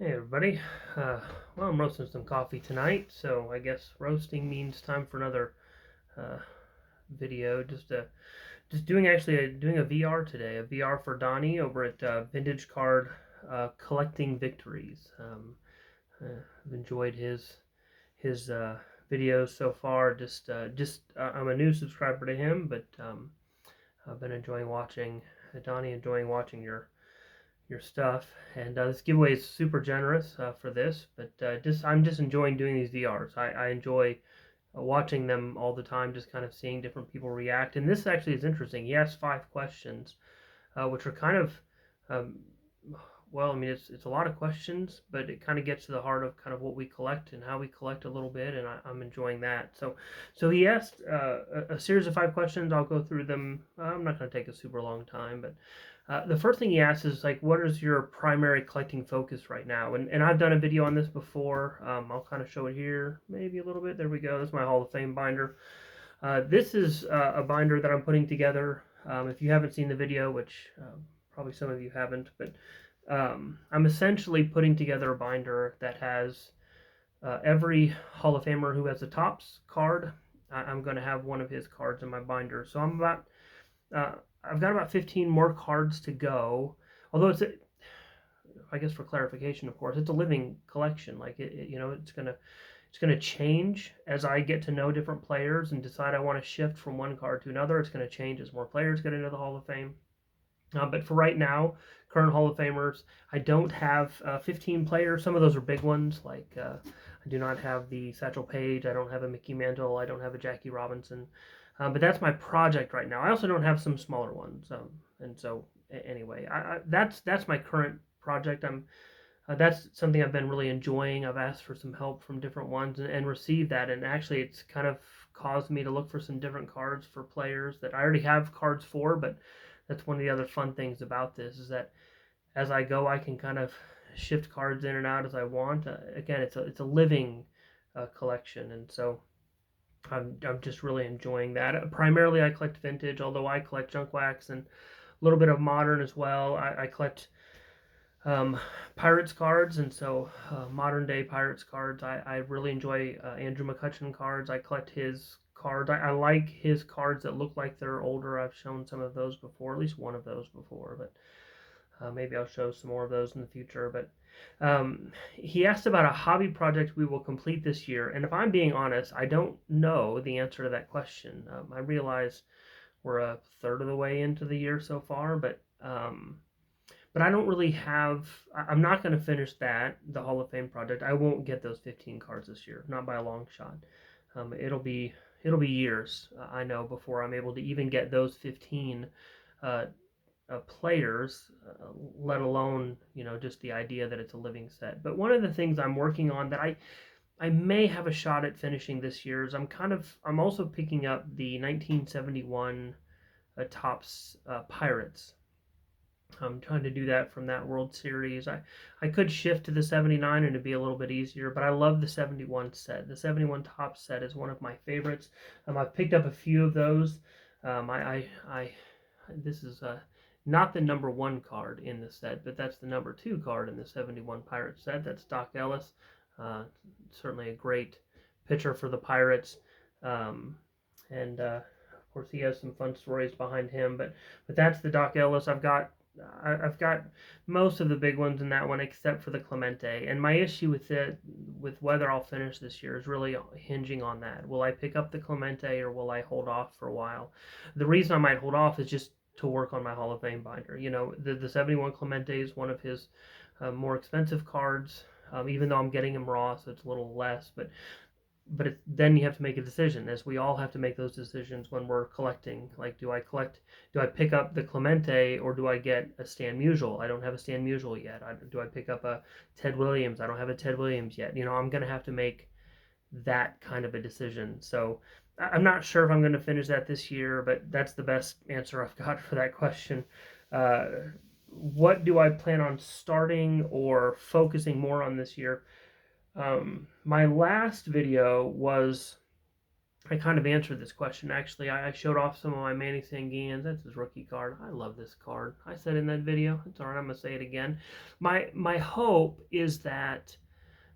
Hey everybody. Uh, well, I'm roasting some coffee tonight, so I guess roasting means time for another uh, video. Just doing a VR today, a VR for Donnie over at Vintage Card Collecting Victories. I've enjoyed his videos so far. I'm a new subscriber to him, but I've been enjoying watching Donnie, enjoying watching your stuff. And this giveaway is super generous for this, but I'm just enjoying doing these VRs. I enjoy watching them all the time, just kind of seeing different people react. And this actually is interesting. He asked 5 questions, which are kind of um, well, I mean, it's a lot of questions, but it kind of gets to the heart of kind of what we collect and how we collect a little bit, and I'm enjoying that. So he asked a series of 5 questions. I'll go through them. I'm not going to take a super long time, but the first thing he asks is like, what is your primary collecting focus right now? And I've done a video on this before. I'll kind of show it here, maybe a little bit. There we go. This is my Hall of Fame binder. This is a binder that I'm putting together. If you haven't seen the video, which probably some of you haven't, but I'm essentially putting together a binder that has every Hall of Famer who has a Topps card. I'm going to have one of his cards in my binder. So uh, I've got about 15 more cards to go. Although I guess for clarification, of course, it's a living collection. Like it's gonna change as I get to know different players and decide I want to shift from one card to another. It's going to change as more players get into the Hall of Fame. But for right now, current Hall of Famers, I don't have 15 players. Some of those are big ones, like I do not have the Satchel Paige. I don't have a Mickey Mantle. I don't have a Jackie Robinson. But that's my project right now. I also don't have some smaller ones. And so anyway, that's my current project. That's something I've been really enjoying. I've asked for some help from different ones and received that. And actually, it's kind of caused me to look for some different cards for players that I already have cards for. But that's one of the other fun things about this is that as I go, I can kind of shift cards in and out as I want. Again, it's a living collection, and so I'm just really enjoying that. Primarily, I collect vintage, although I collect junk wax and a little bit of modern as well. I collect Pirates cards, and so modern day Pirates cards. I really enjoy Andrew McCutcheon cards. I collect his cards. I like his cards that look like they're older. I've shown some of those before, at least one of those before, but maybe I'll show some more of those in the future. But he asked about a hobby project we will complete this year, and if I'm being honest, I don't know the answer to that question. I realize we're a third of the way into the year so far, but I don't really have. I'm not going to finish the Hall of Fame project. I won't get those 15 cards this year, not by a long shot. It'll be years, I know, before I'm able to even get those 15 uh, players, let alone just the idea that it's a living set. But one of the things I'm working on that I may have a shot at finishing this year is I'm also picking up the 1971 Topps Pirates. I'm trying to do that from that World Series. I could shift to the 79 and it'd be a little bit easier, but I love the 71 set. The 71 Topps set is one of my favorites. I've picked up a few of those. I this is not the number one card in the set, but that's the number two card in the 71 Pirates set. That's Doc Ellis. Certainly a great pitcher for the Pirates. And of course, he has some fun stories behind him. But that's the Doc Ellis. I've got most of the big ones in that one except for the Clemente. And my issue with whether I'll finish this year is really hinging on that. Will I pick up the Clemente or will I hold off for a while? The reason I might hold off is just to work on my Hall of Fame binder. The 71 Clemente is one of his more expensive cards, even though I'm getting him raw, so it's a little less. But then you have to make a decision, as we all have to make those decisions when we're collecting. Like, do I pick up the Clemente or do I get a Stan Musial? I don't have a Stan Musial yet. Do I pick up a Ted Williams? I don't have a Ted Williams yet. I'm going to have to make that kind of a decision. So I'm not sure if I'm going to finish that this year, but that's the best answer I've got for that question. Uh, what do I plan on starting or focusing more on this year? My last video was I kind of answered this question. Actually, I showed off some of my Manny Sanguians. That's his rookie card. I love this card. I said in that video. It's all right. I'm gonna say it again. My hope is that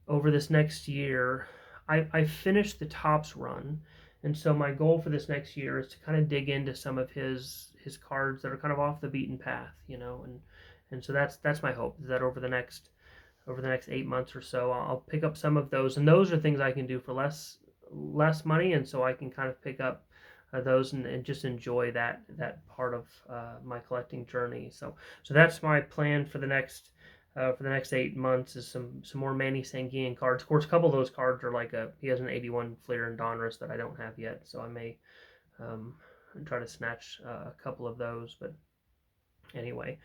over this next year, I finished the Tops run, and so my goal for this next year is to kind of dig into some of his cards that are kind of off the beaten path, and so that's my hope, is that over the next 8 months or so, I'll pick up some of those, and those are things I can do for less money, and so I can kind of pick up those and just enjoy that part of my collecting journey. So that's my plan for the next 8 months, is some more Manny Sanguian cards. Of course, a couple of those cards are he has an 81 Fleer and Donruss that I don't have yet, so I may um, try to snatch a couple of those. But anyway,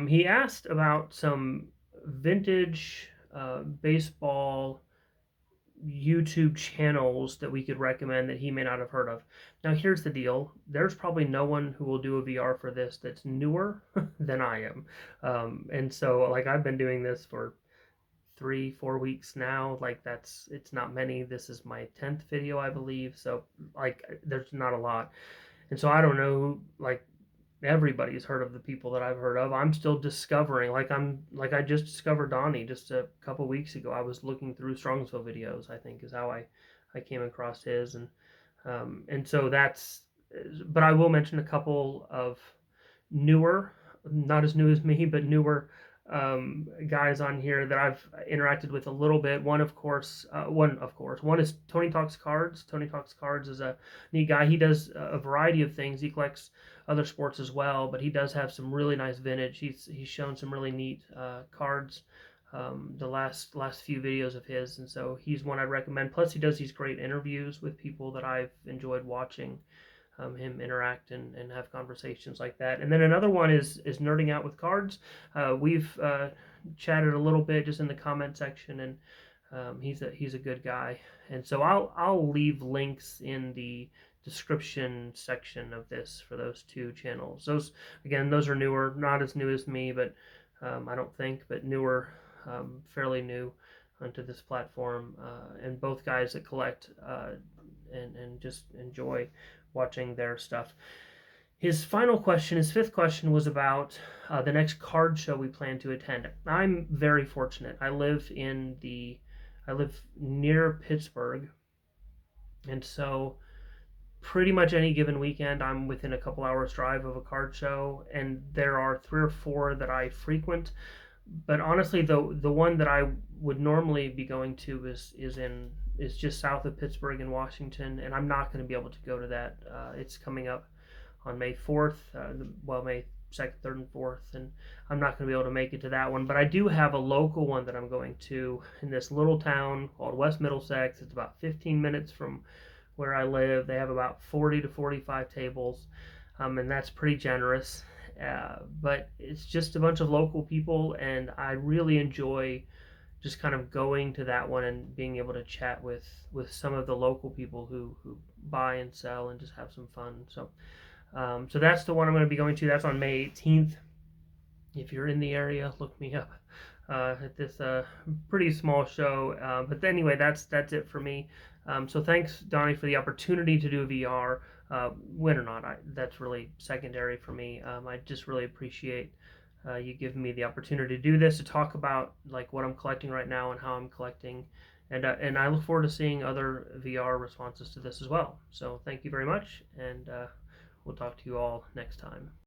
he asked about some vintage baseball YouTube channels that we could recommend that he may not have heard of. Now, here's the deal. There's probably no one who will do a VR for this that's newer than I am. And so, I've been doing this for 3-4 weeks now. It's not many. This is my 10th video, I believe. So, there's not a lot. And so I don't know, everybody's heard of the people that I've heard of. I'm still discovering. I just discovered Donnie just a couple weeks ago. I was looking through Strongsville videos, I think, is how I came across his, and so that's. But I will mention a couple of newer, not as new as me, but newer guys on here that I've interacted with a little bit. One is Tony Talks Cards. Tony Talks Cards is a neat guy. He does a variety of things. He collects other sports as well, but he does have some really nice vintage. He's shown some really neat cards. The last few videos of his, and so he's one I'd recommend. Plus, he does these great interviews with people that I've enjoyed watching him interact and have conversations like that. And then another one is Nerding Out with Cards. We've chatted a little bit just in the comment section, and he's a good guy. And so I'll leave links in the description section of this for those two channels. Those are newer, not as new as me, but I don't think, but newer, fairly new onto this platform, and both guys that collect and just enjoy watching their stuff. His fifth question, was about the next card show we plan to attend. I'm very fortunate. I live near Pittsburgh, and so pretty much any given weekend I'm within a couple hours drive of a card show, and there are 3 or 4 that I frequent. But honestly, the one that I would normally be going to is just south of Pittsburgh in Washington, and I'm not going to be able to go to that. It's coming up on May 4th, May 2nd, 3rd, and 4th, and I'm not going to be able to make it to that one. But I do have a local one that I'm going to in this little town called West Middlesex. It's about 15 minutes from where I live. They have about 40 to 45 tables, and that's pretty generous. But it's just a bunch of local people, and I really enjoy just kind of going to that one and being able to chat with some of the local people who buy and sell and just have some fun. So that's the one I'm going to be going to. That's on May 18th. If you're in the area, look me up at this pretty small show. But anyway, that's it for me. So thanks, Donnie, for the opportunity to do a VR. Win or not, that's really secondary for me. I just really appreciate you giving me the opportunity to do this, to talk about what I'm collecting right now and how I'm collecting, and I look forward to seeing other VR responses to this as well. So thank you very much, and we'll talk to you all next time.